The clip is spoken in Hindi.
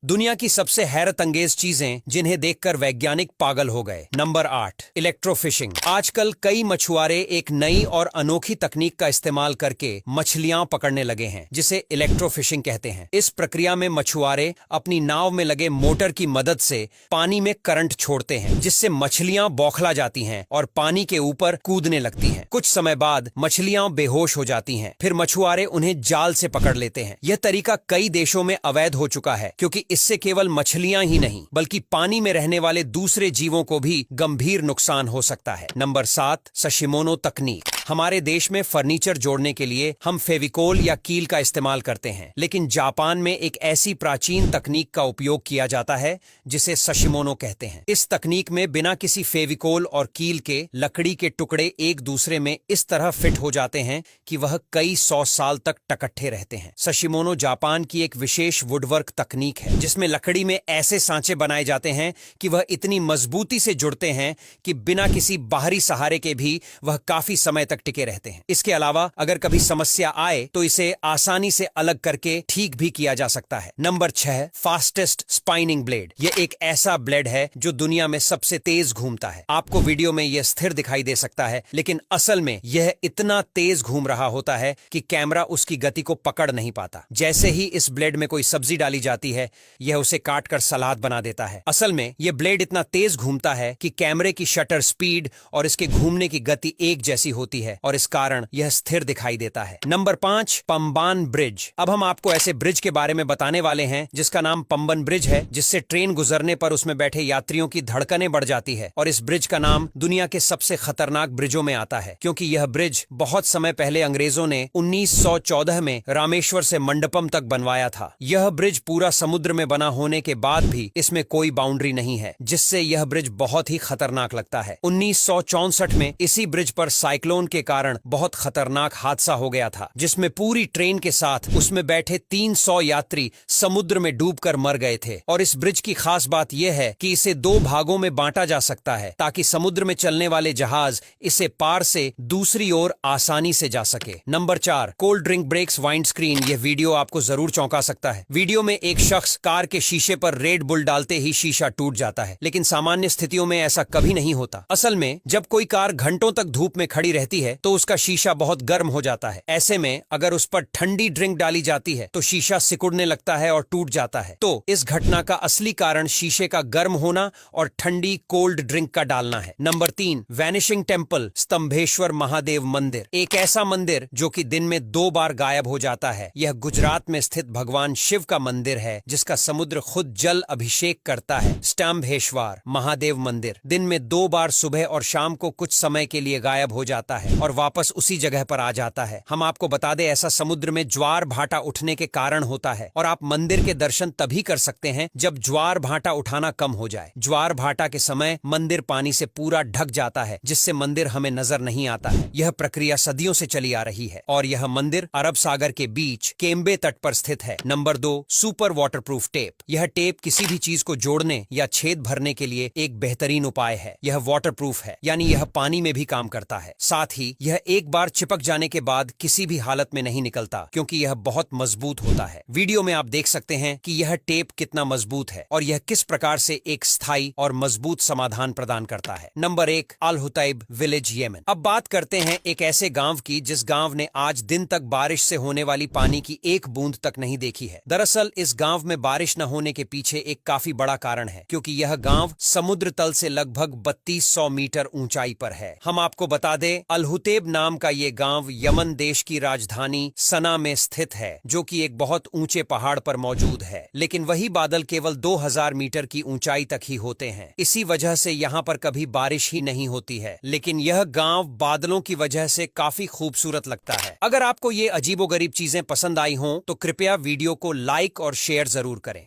दुनिया की सबसे हैरत अंगेज चीजें जिन्हें देखकर वैज्ञानिक पागल हो गए। Number 8, electrofishing. आजकल कई मछुआरे एक नई और अनोखी तकनीक का इस्तेमाल करके मछलियां पकड़ने लगे हैं, जिसे इलेक्ट्रोफिशिंग कहते हैं। इस प्रक्रिया में मछुआरे अपनी नाव में लगे मोटर की मदद से पानी में करंट छोड़ते हैं, जिससे मछलियां बौखला जाती हैं और पानी के ऊपर कूदने लगती हैं। कुछ समय बाद मछलियां बेहोश हो जाती हैं, फिर मछुआरे उन्हें जाल से पकड़ लेते हैं। यह तरीका कई देशों में अवैध हो चुका है, क्योंकि इससे केवल मछलियां ही नहीं बल्कि पानी में रहने वाले दूसरे जीवों को भी गंभीर नुकसान हो सकता है। नंबर 7, सशिमोनो तकनीक। हमारे देश में फर्नीचर जोड़ने के लिए हम फेविकोल या कील का इस्तेमाल करते हैं, लेकिन जापान में एक ऐसी प्राचीन तकनीक का उपयोग किया जाता है जिसे सशिमोनो कहते हैं। इस तकनीक में बिना किसी फेविकोल और कील के लकड़ी के टुकड़े एक दूसरे में इस तरह फिट हो जाते हैं कि वह कई 100 साल तक टकट्ठे रहते हैं। सशिमोनो जापान की एक विशेष वुडवर्क तकनीक है, जिसमें लकड़ी में ऐसे सांचे बनाए जाते हैं कि वह इतनी मजबूती से जुड़ते हैं कि बिना किसी बाहरी सहारे के भी वह काफी समय तक टिके रहते हैं। इसके अलावा अगर कभी समस्या आए तो इसे आसानी से अलग करके ठीक भी किया जा सकता है। Number 6, fastest spinning blade. यह एक ऐसा ब्लेड है जो दुनिया में सबसे तेज घूमता है। आपको वीडियो में यह स्थिर दिखाई दे सकता है, लेकिन असल में यह इतना तेज घूम रहा होता है कि कैमरा उसकी गति को पकड़ नहीं पाता। जैसे ही इस ब्लेड में कोई सब्जी डाली जाती है, यह उसे काटकर सलाद बना देता है। असल में यह ब्लेड इतना तेज घूमता है कि कैमरे की शटर स्पीड और इसके घूमने की गति एक जैसी होती है और इस कारण यह स्थिर दिखाई देता है। Number 5, Pamban bridge. अब हम आपको ऐसे ब्रिज के बारे में बताने वाले हैं जिसका नाम पंबन ब्रिज है, जिससे ट्रेन गुजरने पर उसमें बैठे यात्रियों की धड़कनें बढ़ जाती है। और इस ब्रिज का नाम दुनिया के सबसे खतरनाक ब्रिजों में आता है, क्योंकि यह ब्रिज बहुत समय पहले अंग्रेजों ने 1914 में रामेश्वर से मंडपम तक बनवाया था। यह ब्रिज पूरा समुद्र में बना होने के बाद भी इसमें कोई बाउंड्री नहीं है, जिससे यह ब्रिज बहुत ही खतरनाक लगता है। 1964 में इसी ब्रिज पर साइक्लोन के कारण बहुत खतरनाक हादसा हो गया था, जिसमें पूरी ट्रेन के साथ उसमें बैठे 300 यात्री समुद्र में डूबकर मर गए थे। और इस ब्रिज की खास बात यह है कि इसे 2 भागों में बांटा जा सकता है, ताकि समुद्र में चलने वाले जहाज इसे पार से दूसरी ओर आसानी से जा सके। Number 4, cold drink breaks windscreen. यह वीडियो आपको जरूर चौंका सकता है। वीडियो में एक शख्स कार के शीशे पर रेड बुल डालते ही शीशा टूट जाता है, लेकिन सामान्य स्थितियों में ऐसा कभी नहीं होता। असल में जब कोई कार घंटों तक धूप में खड़ी रहती है तो उसका शीशा बहुत गर्म हो जाता है। ऐसे में अगर उस पर ठंडी ड्रिंक डाली जाती है तो शीशा सिकुड़ने लगता है और टूट जाता है। तो इस घटना का असली कारण शीशे का गर्म होना और ठंडी कोल्ड ड्रिंक का डालना है। Number 3, vanishing temple, Stambheshwar Mahadev मंदिर। एक ऐसा मंदिर जो कि दिन में 2 बार गायब हो जाता है। यह गुजरात में स्थित भगवान शिव का मंदिर है, जिसका समुद्र खुद जल अभिषेक करता है। स्तंभेश्वर महादेव मंदिर दिन में 2 बार सुबह और शाम को कुछ समय के लिए गायब हो जाता है और वापस उसी जगह पर आ जाता है। हम आपको बता दें, ऐसा समुद्र में ज्वार भाटा उठने के कारण होता है और आप मंदिर के दर्शन तभी कर सकते हैं जब ज्वार भाटा उठाना कम हो जाए। ज्वार भाटा के समय मंदिर पानी से पूरा ढक जाता है, जिससे मंदिर हमें नजर नहीं आता है। यह प्रक्रिया सदियों से चली आ रही है और यह मंदिर अरब सागर के बीच केम्बे तट पर स्थित है। Number 2, super waterproof tape. यह टेप किसी भी चीज को जोड़ने या छेद भरने के लिए एक बेहतरीन उपाय है। यह वाटरप्रूफ है, यानी यह पानी में भी काम करता है। साथ ही यह एक बार चिपक जाने के बाद किसी भी हालत में नहीं निकलता, क्योंकि यह बहुत मजबूत होता है। वीडियो में आप देख सकते हैं कि यह टेप कितना मजबूत है और यह किस प्रकार से एक स्थायी और मजबूत समाधान प्रदान करता है। नंबर 1, अल हुतैब विलेज, यमन। अब बात करते हैं एक ऐसे गांव की जिस गांव ने आज दिन तक बारिश से होने वाली पानी की एक बूंद तक नहीं देखी है। दरअसल इस गांव में बारिश न होने के पीछे एक काफी बड़ा कारण है, क्योंकि यह गांव समुद्र तल से लगभग 3200 मीटर ऊंचाई पर है। हम आपको बता दें, अल हुतैब नाम का ये गांव यमन देश की राजधानी सना में स्थित है, जो कि एक बहुत ऊंचे पहाड़ पर मौजूद है। लेकिन वही बादल केवल 2000 मीटर की ऊंचाई तक ही होते हैं। इसी वजह से यहाँ पर कभी बारिश ही नहीं होती है। लेकिन यह गांव बादलों की वजह से काफी खूबसूरत लगता है। अगर आपको ये अजीबोगरीब चीजें पसंद आई हों तो कृपया वीडियो को लाइक और शेयर जरूर करें।